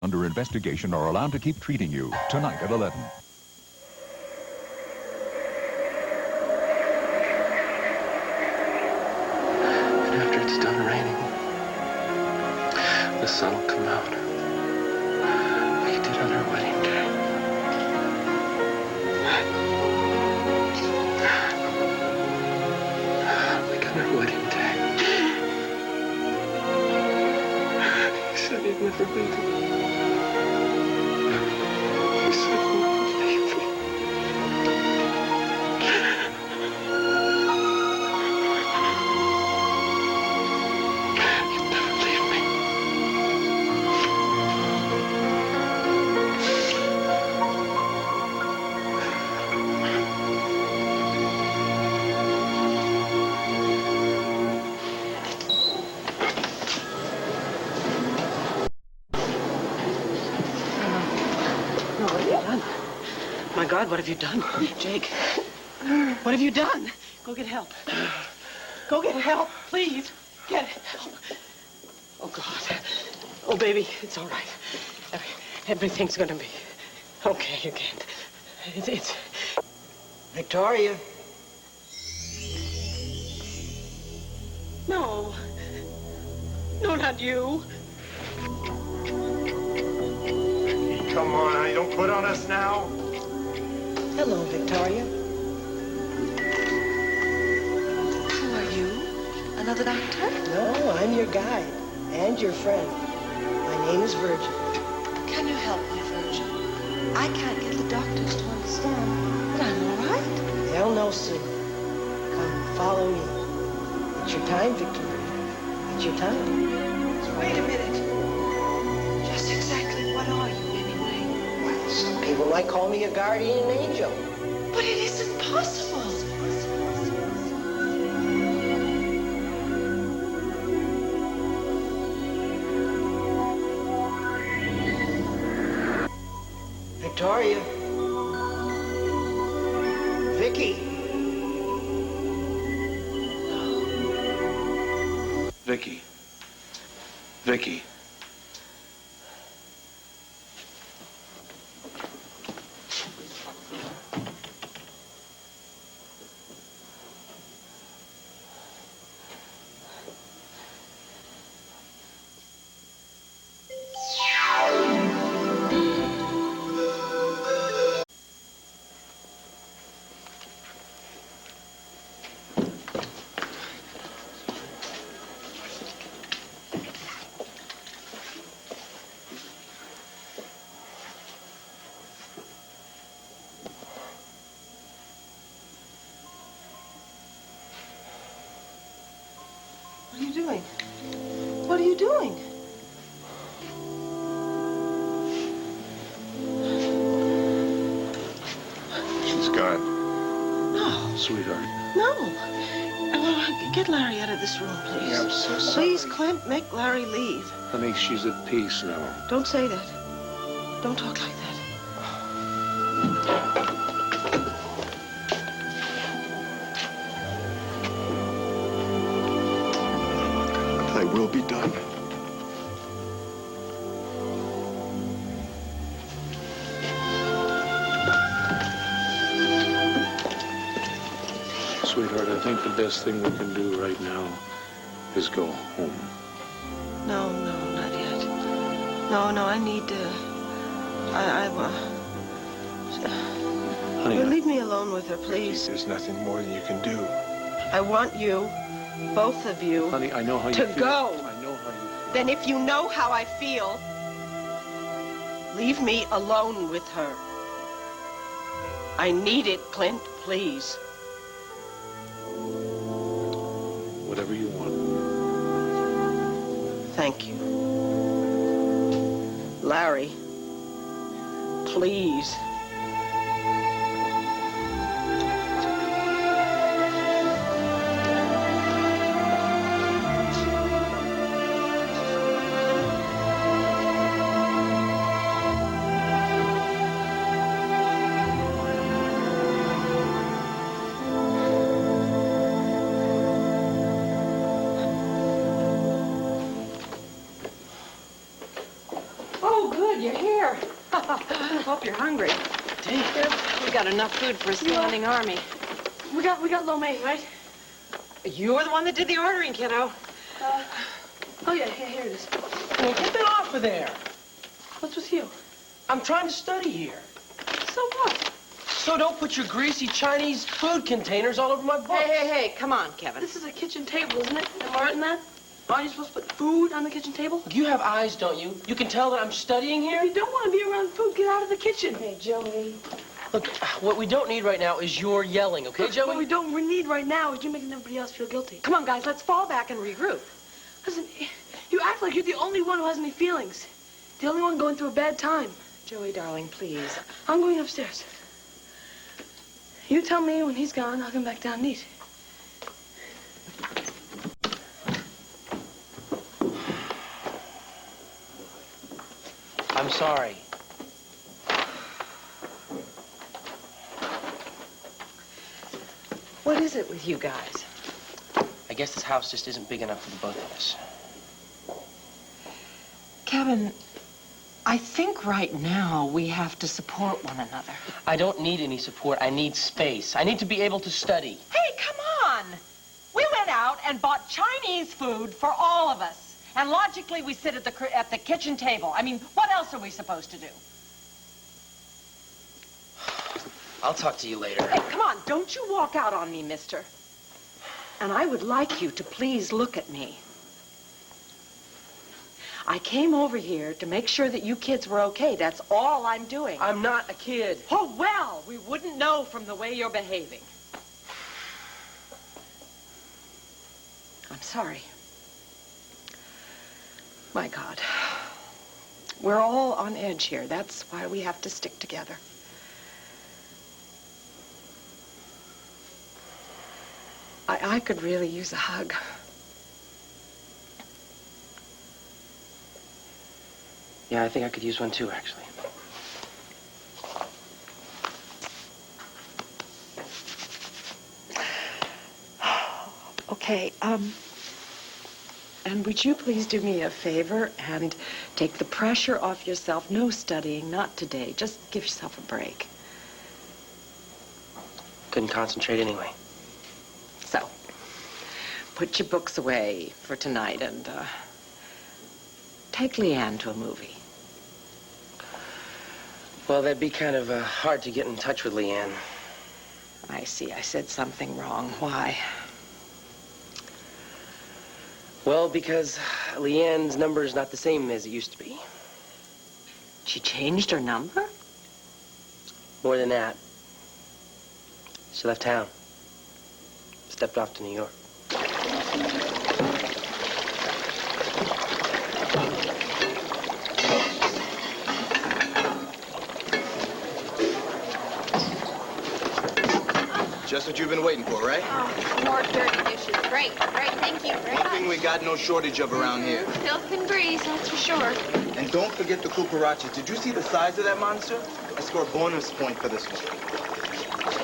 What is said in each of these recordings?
under investigation are allowed to keep treating you. Tonight at 11. And after it's done raining, the sun will come out. Like it did on our wedding day. Like on our wedding day. He said he'd never leave me. He said he wouldn't leave me. He'd never leave me. No, what have you done? My God, what have you done? Jake, what have you done? Go get help. Go get help, please. Get help. Oh, God. Oh, baby, it's all right. Everything's gonna be okay again. It's... Victoria. No. No, not you. Come on, honey, don't put on us now. Hello, Victoria. Who are you? Another doctor? No, I'm your guide and your friend. My name is Virgin. Can you help me, Virgin? I can't get the doctors to understand, but I'm all right. They'll know soon. Come, follow me. It's your time, Victoria. It's your time. So wait a minute. Just exactly what are you, anyway? Well, some people might call me a guardian angel. But it isn't possible. Victoria. Vicky. Vicky. Vicky. What are you doing? What are you doing? She's gone. No. Sweetheart. No. Get Larry out of this room, please. Yeah, I'm so sorry. Please, Clint, make Larry leave. Honey, she's at peace now. Don't say that. Don't talk like that. I will be done. Sweetheart, I think the best thing we can do right now is go home. No, not yet. No, I need to... Honey, leave me alone with her, please. There's nothing more than you can do. I want you, both of you, honey, I know how you to feel. go. I know how you feel. Then if you know how I feel, leave me alone with her. I need it, Clint, please. Whatever you want. Thank you. Larry, please. Oh, good. good, you're here. Hope you're hungry. We got enough food for a standing army. We got lo mein, right? You were the one that did the ordering, kiddo. Oh yeah, here it is. Well, get that off of there. What's with you? I'm trying to study here. So what? So don't put your greasy Chinese food containers all over my books. Hey, come on, Kevin. This is a kitchen table, isn't it? Am I right in that? Aren't you supposed to put food on the kitchen table? You have eyes, don't you? You can tell that I'm studying here? If you don't want to be around food, get out of the kitchen. Hey, Joey. Look, what we don't need right now is your yelling, okay, Look, Joey? what we need right now is you making everybody else feel guilty. Come on, guys, let's fall back and regroup. Listen, you act like you're the only one who has any feelings. The only one going through a bad time. Joey, darling, please. I'm going upstairs. You tell me when he's gone, I'll come back down and eat. I'm sorry. What is it with you guys? I guess this house just isn't big enough for the both of us. Kevin, I think right now we have to support one another. I don't need any support. I need space. I need to be able to study. Hey, come on! We went out and bought Chinese food for all of us. And logically, we sit at the kitchen table. I mean, what else are we supposed to do? I'll talk to you later. Hey, come on, don't you walk out on me, mister. And I would like you to please look at me. I came over here to make sure that you kids were okay. That's all I'm doing. I'm not a kid. Oh, well, we wouldn't know from the way you're behaving. I'm sorry. My God. We're all on edge here. That's why we have to stick together. I could really use a hug. Yeah, I think I could use one too, actually. Okay, and would you please do me a favor and take the pressure off yourself? No studying, not today. Just give yourself a break. Couldn't concentrate anyway. So, put your books away for tonight and take Leanne to a movie. Well, that'd be kind of hard to get in touch with Leanne. I see. I said something wrong. Why? Well, because Leanne's number is not the same as it used to be. She changed her number? More than that. She left town. Stepped off to New York. Just what you've been waiting for, right? Oh, more dirty dishes. Great, thank you very One thing much. we got no shortage of around here. Filth and grease, that's for sure. And don't forget the cucarachas. Did you see the size of that monster? I score a bonus point for this one.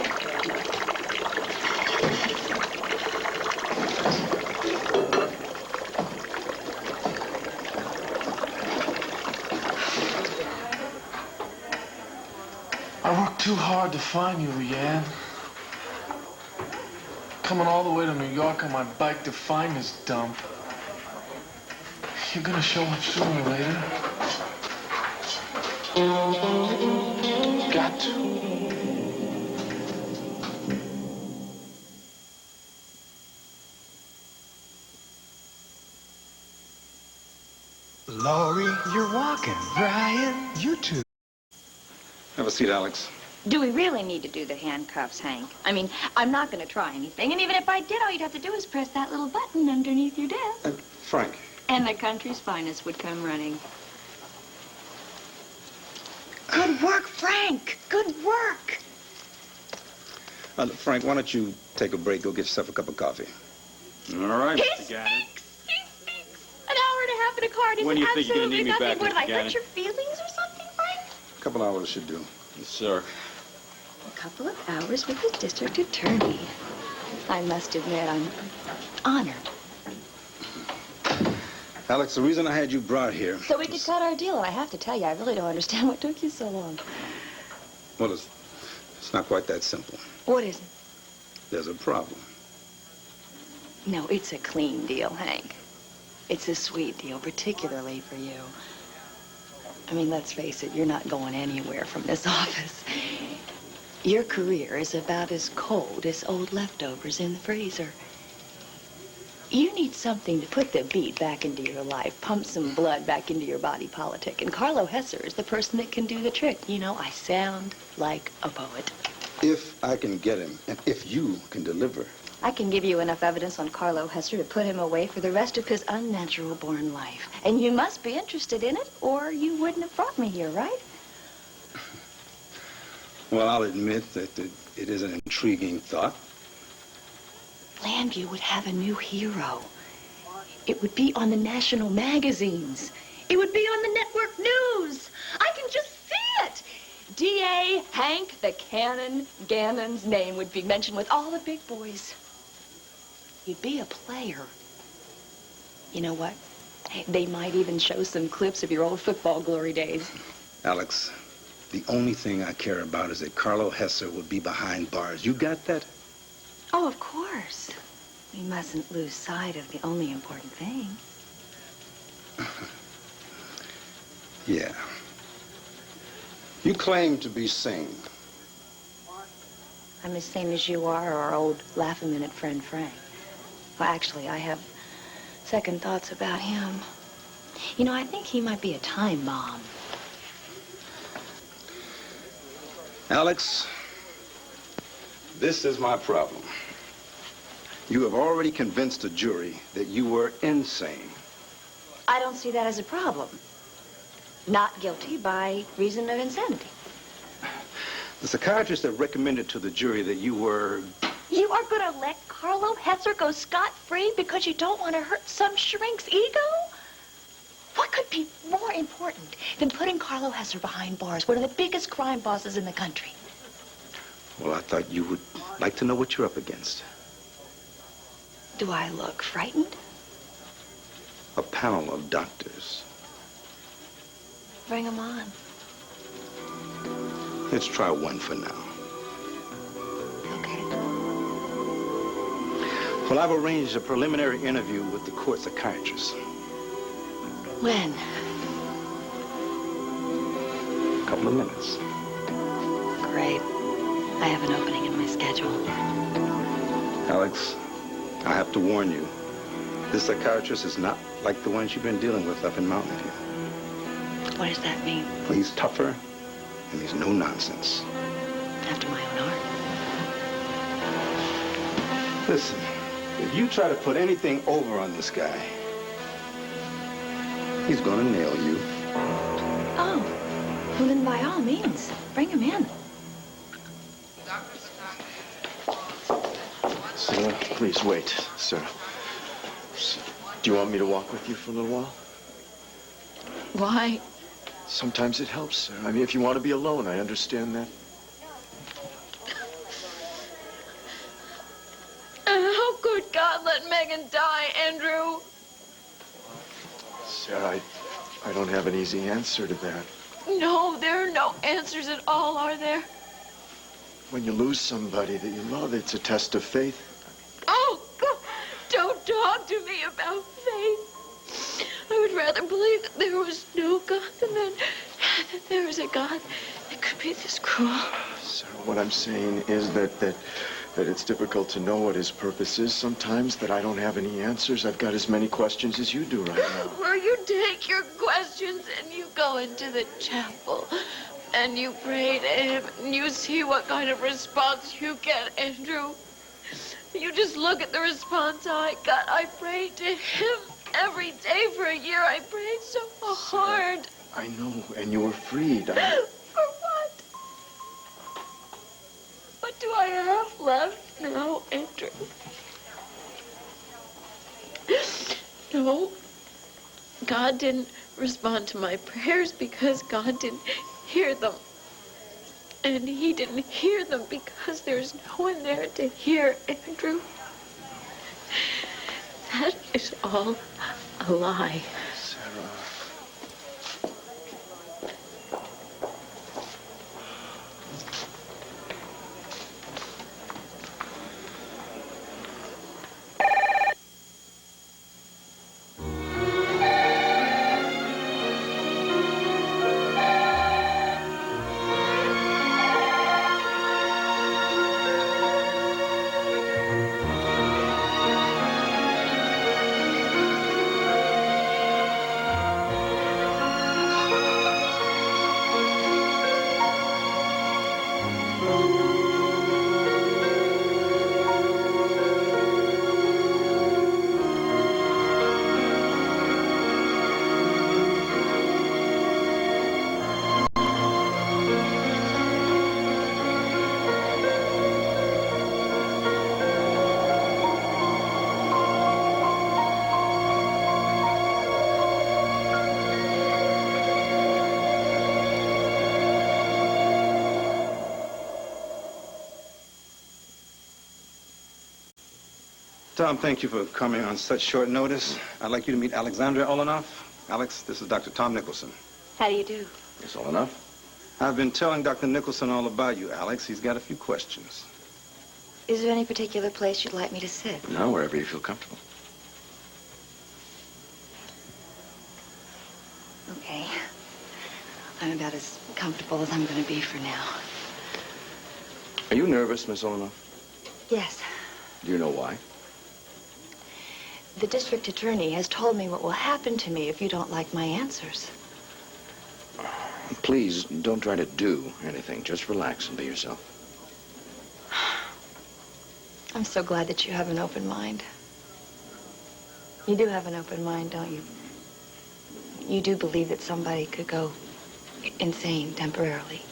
I worked too hard to find you, Leanne. Coming all the way to New York on my bike to find this dump. You're gonna show up sooner or later. Got to. Laurie, you're walking. Brian, you too. Have a seat, Alex. Do we really need to do the handcuffs, Hank? I mean, I'm not going to try anything, and even if I did, all you'd have to do is press that little button underneath your desk. Frank. And the country's finest would come running. Good work, Frank. Good work. Frank, why don't you take a break, go get yourself a cup of coffee? All right, He Mr. Gannon. stinks! He stinks! An hour and a half in a car isn't When do you think you're gonna absolutely need me nothing. back, What, did Mr. I hurt Gannon? your feelings or something, Frank? A couple hours should do. Yes, sir. A couple of hours with the district attorney. I must admit, I'm honored. Alex, the reason I had you brought here... So we could cut our deal, and I have to tell you, I really don't understand what took you so long. Well, it's not quite that simple. What is it? There's a problem. No, it's a clean deal, Hank. It's a sweet deal, particularly for you. I mean, let's face it, you're not going anywhere from this office. Your career is about as cold as old leftovers in the freezer. You need something to put the beat back into your life, pump some blood back into your body politic. And Carlo Hesser is the person that can do the trick. You know, I sound like a poet. If I can get him, and if you can deliver. I can give you enough evidence on Carlo Hesser to put him away for the rest of his unnatural-born life. And you must be interested in it, or you wouldn't have brought me here, right? Well, I'll admit that it is an intriguing thought. Lambview would have a new hero. It would be on the national magazines. It would be on the network news. I can just see it. D.A. Hank the Cannon Gannon's name would be mentioned with all the big boys. You'd be a player. You know what? They might even show some clips of your old football glory days. Alex, the only thing I care about is that Carlo Hesser would be behind bars. You got that? Oh, of course. We mustn't lose sight of the only important thing. Yeah. You claim to be sane. I'm as sane as you are, or our old laugh-a-minute friend Frank. Well, actually, I have second thoughts about him. You know, I think he might be a time bomb. Alex, this is my problem. You have already convinced a jury that you were insane. I don't see that as a problem. Not guilty by reason of insanity. The psychiatrist that recommended to the jury that you were... You are going to let Carlo Hesser go scot-free because you don't want to hurt some shrink's ego? What could be more important than putting Carlo Hesser behind bars, one of the biggest crime bosses in the country? Well, I thought you would like to know what you're up against. Do I look frightened? A panel of doctors. Bring them on. Let's try one for now. Okay. Well, I've arranged a preliminary interview with the court psychiatrist. When? A couple of minutes. Great. I have an opening in my schedule. Alex, I have to warn you. This psychiatrist is not like the ones you've been dealing with up in Mountain View. What does that mean? Well, he's tougher, and he's no nonsense. After my own heart. Listen, if you try to put anything over on this guy, he's gonna nail you. Oh, well then by all means, bring him in. Sir, please wait, sir. Do you want me to walk with you for a little while? Why? Sometimes it helps, sir. I mean, if you want to be alone, I understand that. How could God let Megan die, Andrew? Sir, I don't have an easy answer to that. No, there are no answers at all, are there? When you lose somebody that you love, it's a test of faith. Oh, God, don't talk to me about faith. I would rather believe that there was no God than that there was a God that could be this cruel. Sir, what I'm saying is that it's difficult to know what his purpose is sometimes, that I don't have any answers. I've got as many questions as you do right now. Well, you take your questions and you go into the chapel and you pray to him and you see what kind of response you get, Andrew. You just look at the response I got. I prayed to him every day for a year. I prayed so hard. I know, and you were freed. For what? What do I have left now, Andrew? No, God didn't respond to my prayers because God didn't hear them. And he didn't hear them because there's no one there to hear, Andrew. That is all a lie. Sarah. Tom, thank you for coming on such short notice. I'd like you to meet Alexandra Oltl. Alex, this is Dr. Tom Nicholson. How do you do? Miss Oltl. I've been telling Dr. Nicholson all about you, Alex. He's got a few questions. Is there any particular place you'd like me to sit? No, wherever you feel comfortable. Okay. I'm about as comfortable as I'm going to be for now. Are you nervous, Miss Oltl? Yes. Do you know why? The district attorney has told me what will happen to me if you don't like my answers. Please, don't try to do anything. Just relax and be yourself. I'm so glad that you have an open mind. You do have an open mind, don't you? You do believe that somebody could go insane temporarily.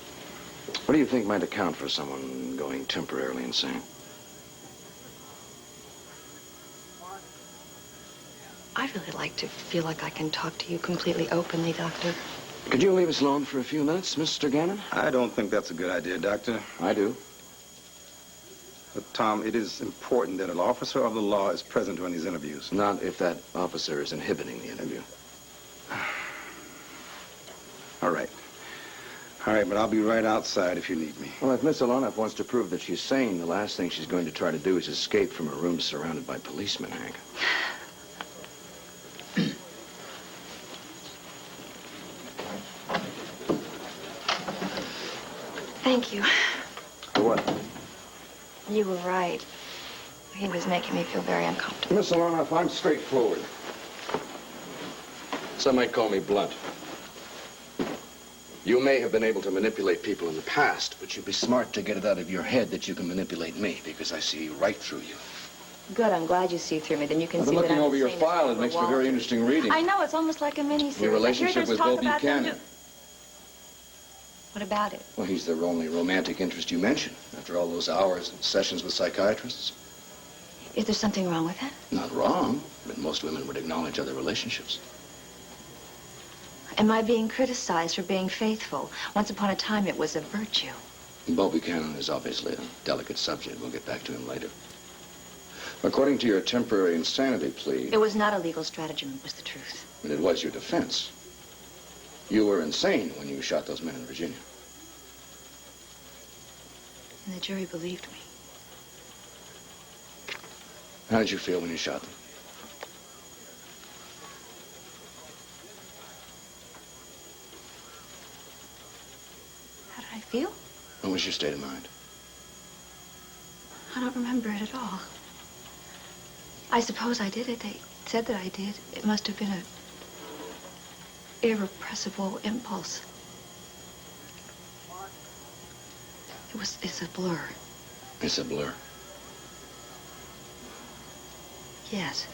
What do you think might account for someone going temporarily insane? I'd really like to feel like I can talk to you completely openly, Doctor. Could you leave us alone for a few minutes, Mr. Gannon? I don't think that's a good idea, Doctor. I do. But, Tom, it is important that an officer of the law is present during these interviews. Not if that officer is inhibiting the interview. All right. All right, but I'll be right outside if you need me. Well, if Miss Oltl wants to prove that she's sane, the last thing she's going to try to do is escape from a room surrounded by policemen, Hank. Thank you. For what? You were right. He was making me feel very uncomfortable. Miss Oltl, I'm straightforward. Some might call me blunt. You may have been able to manipulate people in the past, but you'd be smart to get it out of your head that you can manipulate me, because I see right through you. Good, I'm glad you see through me. Then you can I've see been that looking I'm over the your same file. as It makes for Walter. very interesting reading. I know, it's almost like a mini-series. Your relationship I hear with there's Bo talk about them Buchanan. What about it? Well, he's the only romantic interest you mention after all those hours and sessions with psychiatrists. Is there something wrong with it? Not wrong, but most women would acknowledge other relationships. Am I being criticized for being faithful? Once upon a time, it was a virtue. Bo Buchanan is obviously a delicate subject. We'll get back to him later. According to your temporary insanity plea... It was not a legal stratagem, it was the truth. But it was your defense. You were insane when you shot those men in Virginia. And the jury believed me. How did you feel when you shot them? How did I feel? What was your state of mind? I don't remember it at all. I suppose I did it. They said that I did. It must have been an irrepressible impulse. It's a blur. It's a blur. Yes.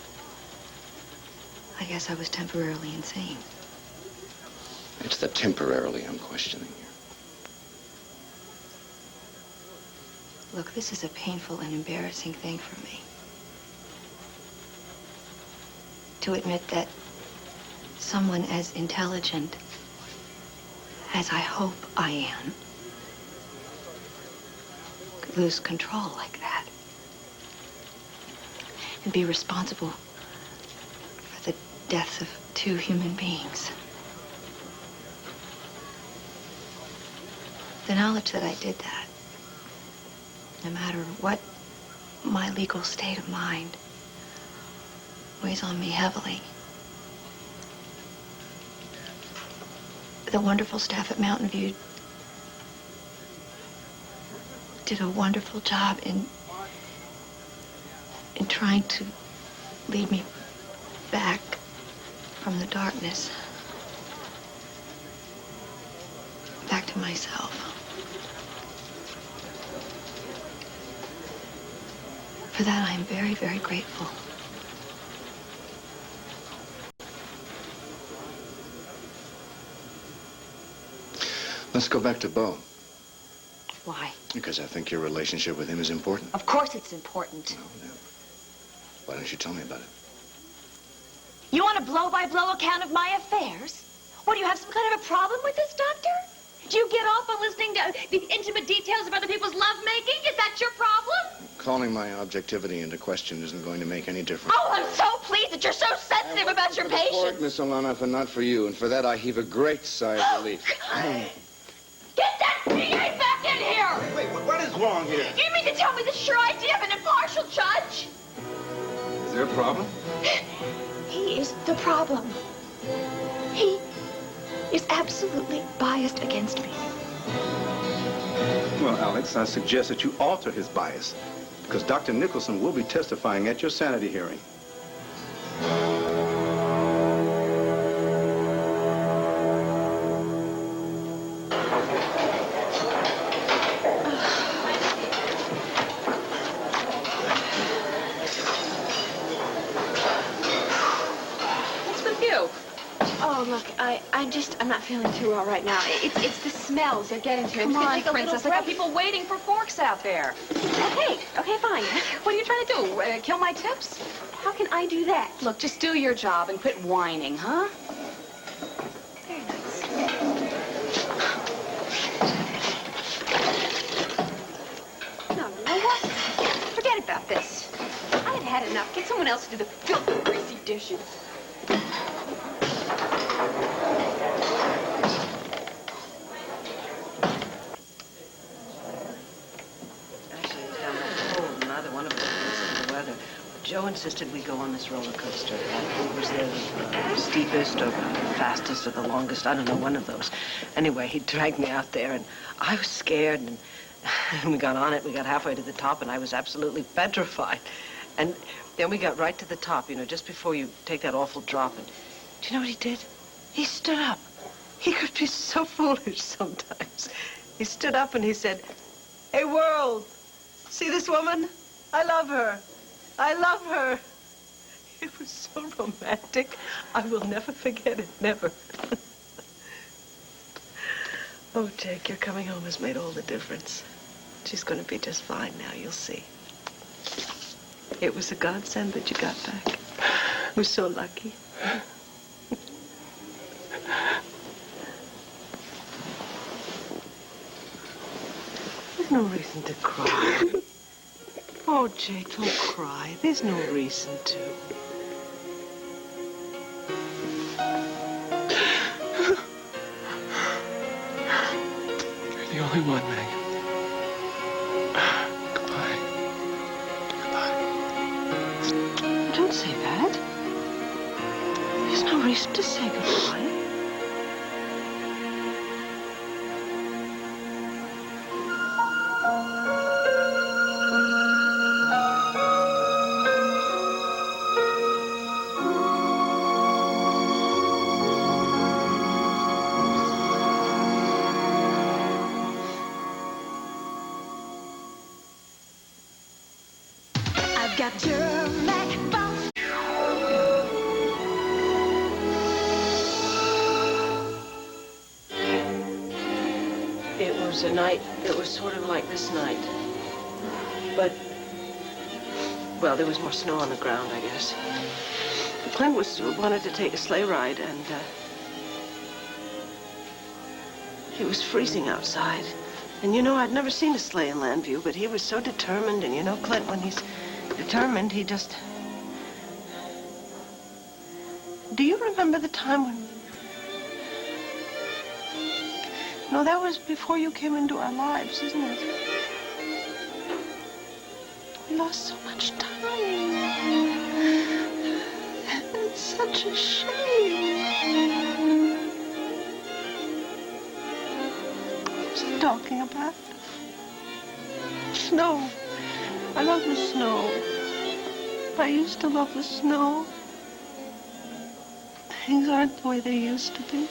I guess I was temporarily insane. It's the temporarily I'm questioning you. Look, this is a painful and embarrassing thing for me. To admit that someone as intelligent as I hope I am could lose control like that and be responsible for the deaths of 2 human beings. The knowledge that I did that, no matter what my legal state of mind, weighs on me heavily. The wonderful staff at Mountain View did a wonderful job in trying to lead me back from the darkness, back to myself. For that, I am very, very grateful. Let's go back to Bo. Why? Because I think your relationship with him is important. Of course it's important. Why don't you tell me about it? You want a blow-by-blow account of my affairs? What, do you have some kind of a problem with this, Doctor? Do you get off on listening to the intimate details of other people's lovemaking? Is that your problem? Calling my objectivity into question isn't going to make any difference. Oh, I'm so pleased that you're so sensitive about your patients. Miss Alana, but not for you, and for that I heave a great sigh of relief. Get that PA back in here! Wait, what is wrong here? You mean to tell me this is your idea of an impartial judge? Is there a problem? He is the problem. He is absolutely biased against me. Well, Alex, I suggest that you alter his bias, because Dr. Nicholson will be testifying at your sanity hearing. Oh, look, I'm not feeling too well right now. It's the smells. They're getting to me. Come on, Take a Princess. I little got people waiting for forks out there. Okay, fine. What are you trying to do? Kill my tips? How can I do that? Look, just do your job and quit whining, huh? Very nice. No, you know what? Forget about this. I had enough. Get someone else to do the filthy, greasy dishes. Joe insisted we go on this roller coaster. It was the steepest or the fastest or the longest. I don't know, one of those. Anyway, he dragged me out there, and I was scared. And we got on it. We got halfway to the top, and I was absolutely petrified. And then we got right to the top, you know, just before you take that awful drop. And do you know what he did? He stood up. He could be so foolish sometimes. He stood up and he said, "Hey, world, see this woman? I love her. I love her." It was so romantic. I will never forget it, never. Oh, Jake, your coming home has made all the difference. She's going to be just fine now, you'll see. It was a godsend that you got back. We're so lucky. There's no reason to cry. Oh, Jake, don't cry. There's no reason to. You're the only one, Meg. Goodbye. Goodbye. Don't say that. There's no reason to say goodbye. Got your backbone. It was a night that was sort of like this night. But, well, there was more snow on the ground, I guess. Clint wanted to take a sleigh ride, and it was freezing outside. And, you know, I'd never seen a sleigh in Landview, but he was so determined, and, you know, Clint, when he's determined, he just... Do you remember the time when... No, that was before you came into our lives, isn't it? We lost so much time. It's such a shame. What's he talking about? Snow. I love the snow. I used to love the snow. Things aren't the way they used to be.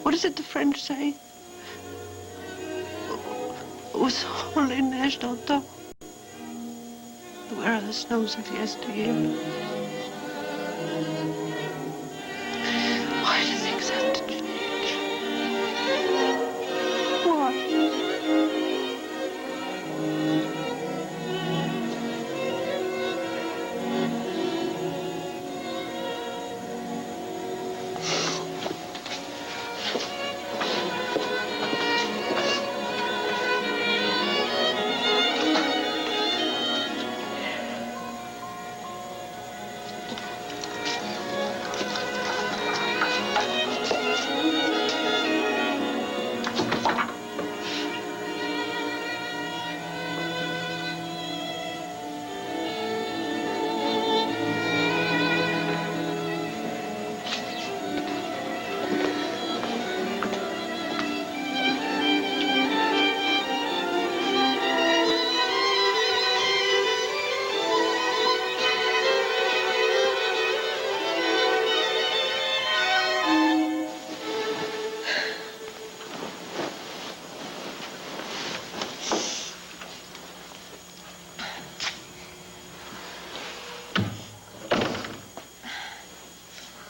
What is it the French say? Au sont les neiges d'antan. Where are the snows of yesteryear? Why do things have to change? Why?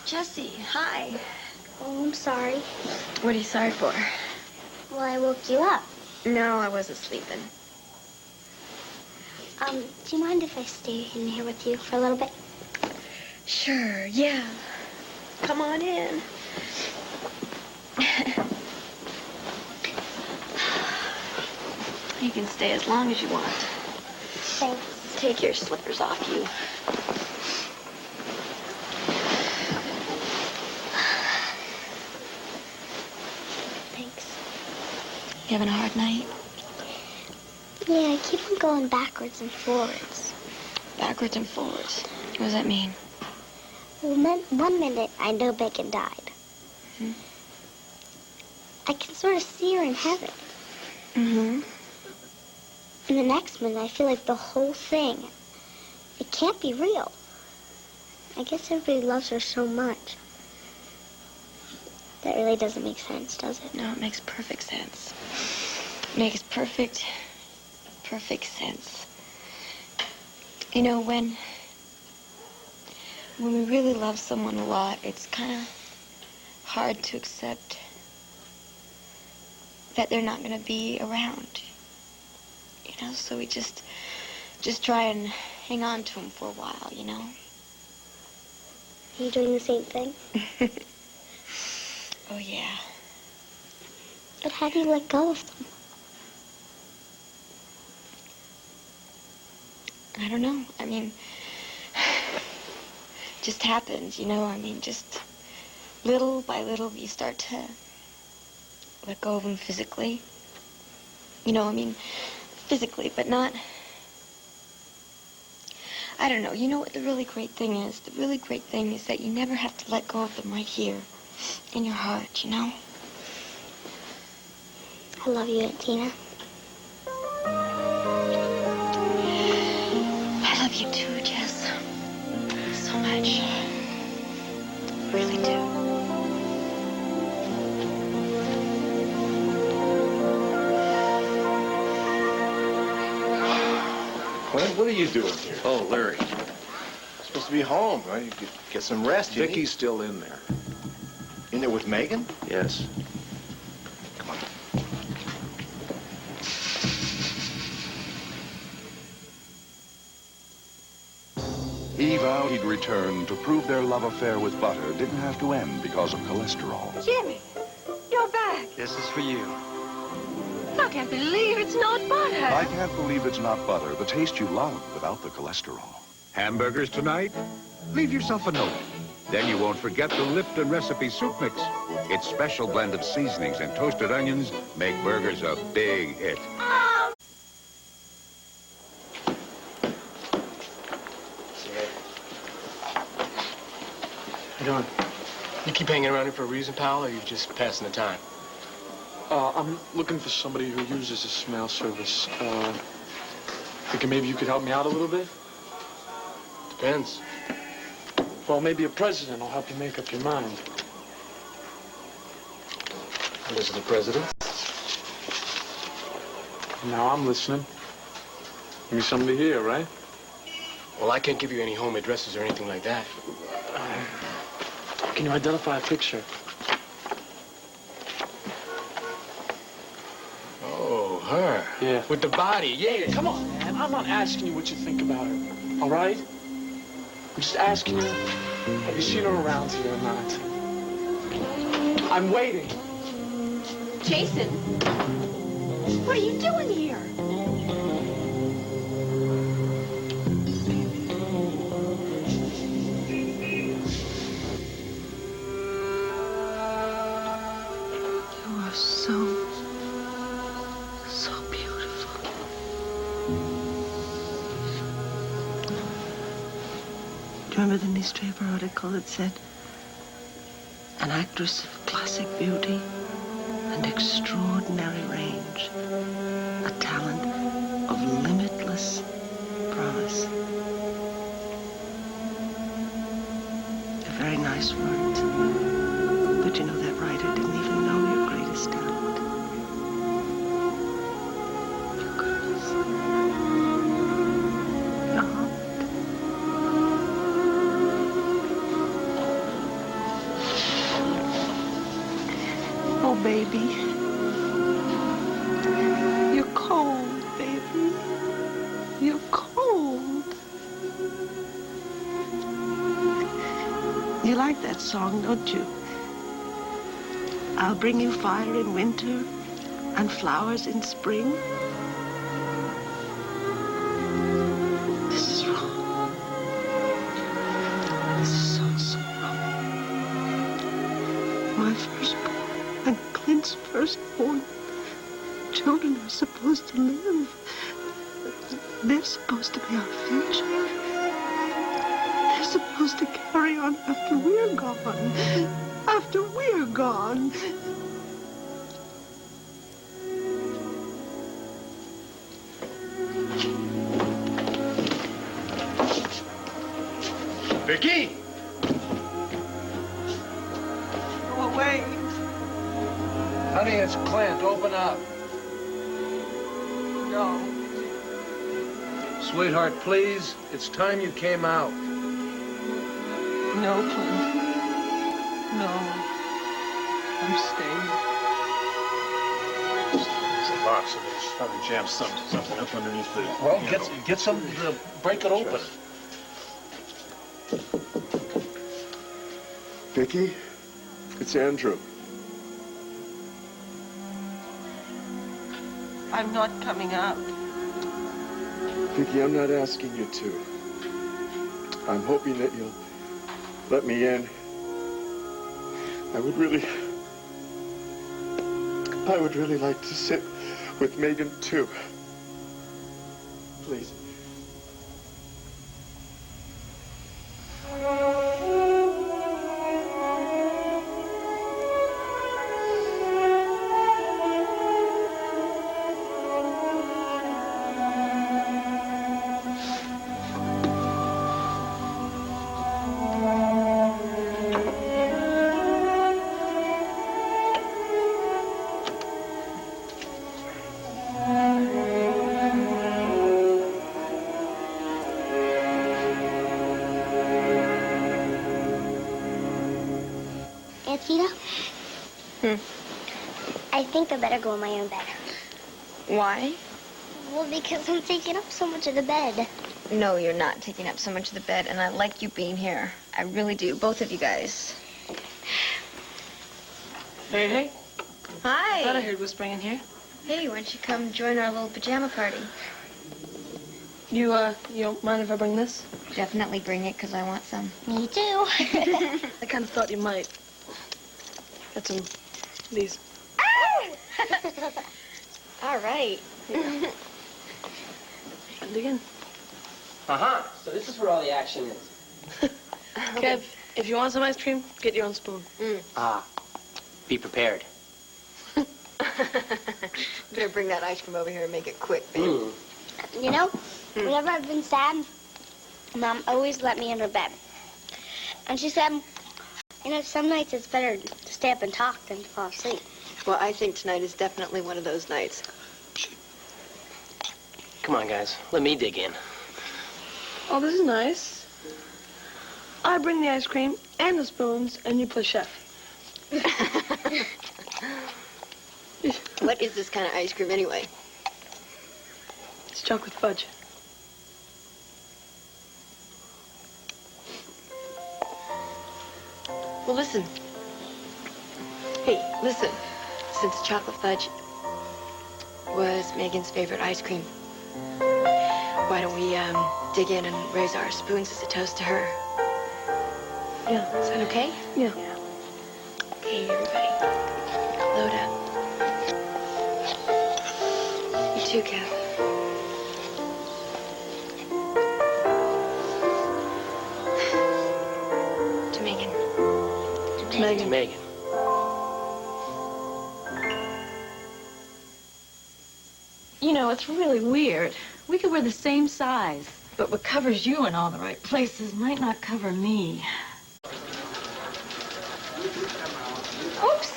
Jessie, hi. Oh, I'm sorry. What are you sorry for? Well, I woke you up. No, I wasn't sleeping. Do you mind if I stay in here with you for a little bit? Sure, yeah. Come on in. You can stay as long as you want. Thanks. Take your slippers off you. You having a hard night? Yeah, I keep on going backwards and forwards. Backwards and forwards? What does that mean? Well, one minute I know Bacon died. Hmm? I can sort of see her in heaven. Mm-hmm. And the next minute I feel like the whole thing, it can't be real. I guess everybody loves her so much. That really doesn't make sense, does it? No, it makes perfect sense. It makes perfect sense. You know, when we really love someone a lot, it's kind of hard to accept that they're not going to be around. You know, so we just try and hang on to them for a while, you know? Are you doing the same thing? Oh, yeah. But how do you let go of them? I don't know. I mean, just happens, you know? I mean, just little by little you start to let go of them physically. You know, I mean, physically, but not... I don't know. You know what the really great thing is? The really great thing is that you never have to let go of them right here. In your heart, you know? I love you, Aunt Tina. I love you too, Jess. So much. Really do. Clint, what are you doing here? Oh, Larry. You're supposed to be home, right? You could get some rest. Vicky's still in there. In there with Megan? Yes. Come on. He vowed he'd return to prove their love affair with Butter didn't have to end because of cholesterol. Jimmy, you're back. This is for you. I can't believe it's not butter. I can't believe it's not butter, the taste you love without the cholesterol. Hamburgers tonight? leave yourself a note. Then you won't forget the Lipton recipe soup mix. Its special blend of seasonings and toasted onions make burgers a big hit. How you doing? You keep hanging around here for a reason, pal, or you just passing the time? I'm looking for somebody who uses a smell service. Thinking maybe you could help me out a little bit? Depends. Well, maybe a president will help you make up your mind. Listen to the president. Now I'm listening. Give me something to hear, right? Well, I can't give you any home addresses or anything like that. Can you identify a picture? Oh, her. Yeah. With the body, yeah. Come on, man. I'm not asking you what you think about her, all right? I'm just asking you, have you seen her around here or not? I'm waiting. Jason, what are you doing here? You are so beautiful. Do you remember the newspaper article that said, an actress of classic beauty and extraordinary range, a talent of limitless promise. They're very nice words, but you know that writer didn't even know your greatest talent. Your goodness. Your heart. Oh, baby. You're cold, baby. You're cold. You like that song, don't you? I'll bring you fire in winter and flowers in spring. This is wrong. This is so wrong. My firstborn and Clint's firstborn. Children are supposed to live. They're supposed to be our future. They're supposed to carry on after we're gone. After we're gone. Vicky! Go away. Honey, it's Clint. Open up. No. Sweetheart, please. It's time you came out. No, Clint. No. I'm staying. It's a box, so there's probably jammed something up underneath the... Well, get some to break it open. Vicky, it's Andrew. I'm not coming out. Vicky, I'm not asking you to. I'm hoping that you'll let me in. I would really like to sit with Megan, too. Please. I think I better go in my own bed. Why? Well, because I'm taking up so much of the bed. No, you're not taking up so much of the bed, and I like you being here. I really do, both of you guys. Hey, hey. Hi. I thought I heard whispering in here. Hey, why don't you come join our little pajama party? You don't mind if I bring this? Definitely bring it, because I want some. Me too. I kind of thought you might. Got some of these. All right. Dig in. Uh-huh. So this is where all the action is. Kev, if you want some ice cream, get your own spoon. Ah, be prepared. Better bring that ice cream over here and make it quick, babe. You know, whenever I've been sad, Mom always let me in her bed. And she said, you know, some nights it's better to stay up and talk than to fall asleep. Well, I think tonight is definitely one of those nights. Come on, guys. Let me dig in. Oh, this is nice. I bring the ice cream and the spoons, and you play chef. What is this kind of ice cream anyway? It's chocolate fudge. Well, listen. Hey, listen. Since chocolate fudge was Megan's favorite ice cream, why don't we dig in and raise our spoons as a toast to her? Yeah. Is that okay? Yeah. Okay, everybody. Load up. You too, Kev. To Megan. To Megan. Megan. You know, it's really weird. We could wear the same size, but what covers you in all the right places might not cover me. Oops.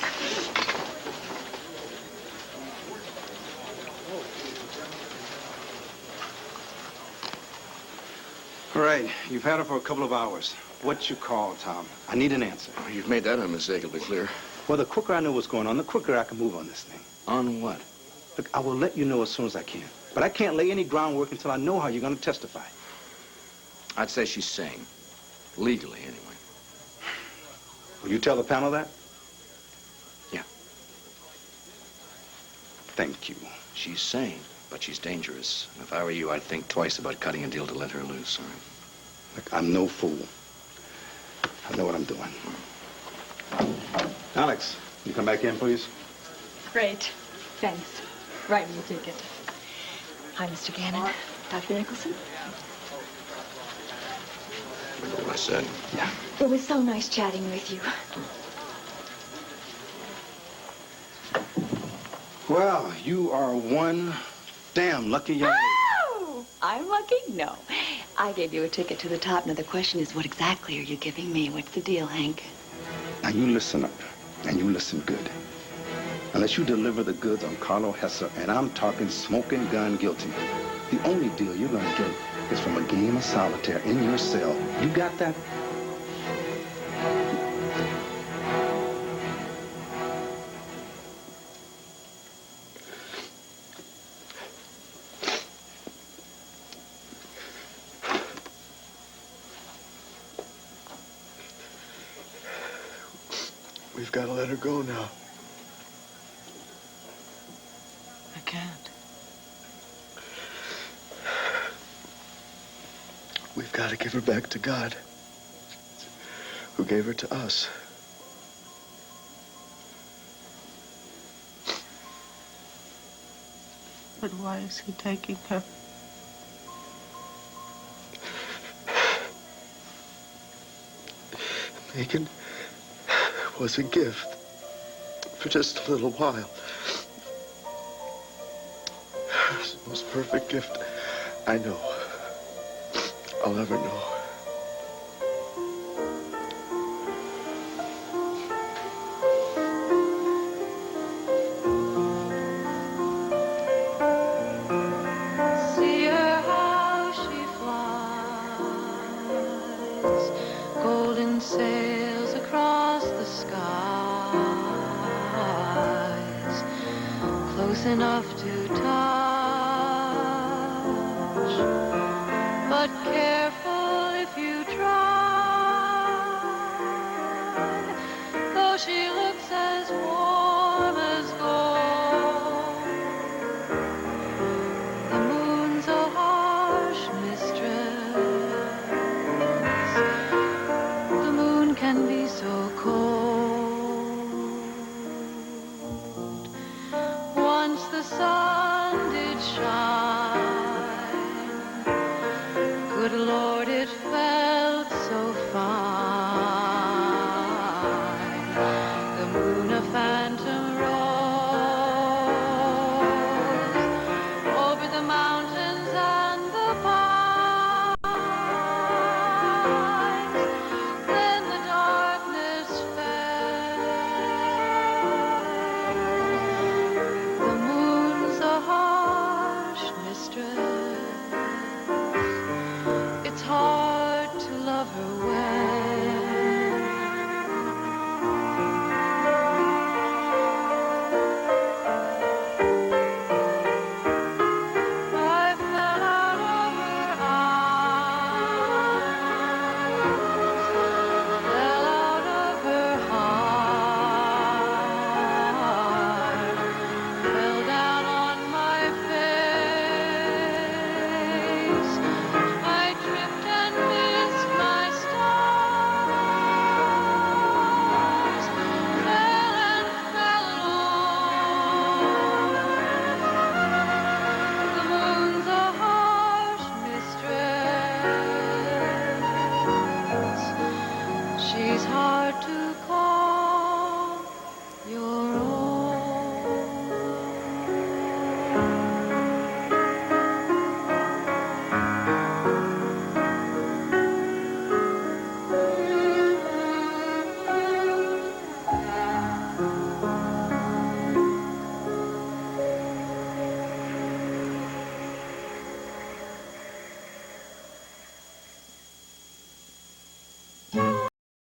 All right, you've had her for a couple of hours. What's your call, Tom? I need an answer. You've made that unmistakably clear. Well, the quicker I know what's going on, the quicker I can move on this thing. On what? Look, I will let you know as soon as I can. But I can't lay any groundwork until I know how you're going to testify. I'd say she's sane. Legally, anyway. Will you tell the panel that? Yeah. Thank you. She's sane, but she's dangerous. And if I were you, I'd think twice about cutting a deal to let her loose, all right? Look, I'm no fool. I know what I'm doing. Alex, you come back in, please? Great. Thanks. Write me a ticket. Hi, Mr. Gannon. Dr. Nicholson. What I said. Yeah. It was so nice chatting with you. Well, you are one damn lucky young lady. Oh! I'm lucky? No. I gave you a ticket to the top. Now, the question is, what exactly are you giving me? What's the deal, Hank? Now, you listen up, and you listen good. Unless you deliver the goods on Carlo Hesser, and I'm talking smoking gun guilty, the only deal you're going to get is from a game of solitaire in your cell. You got that? We've got to let her go now. I can't. We've got to give her back to God, who gave her to us. But why is he taking her? Megan was a gift for just a little while. It's the most perfect gift I know. I'll ever know. See her how she flies, golden sails across the skies, close enough to touch, but careful if you try, though she looks as warm as gold. The moon's a harsh the sun did shine.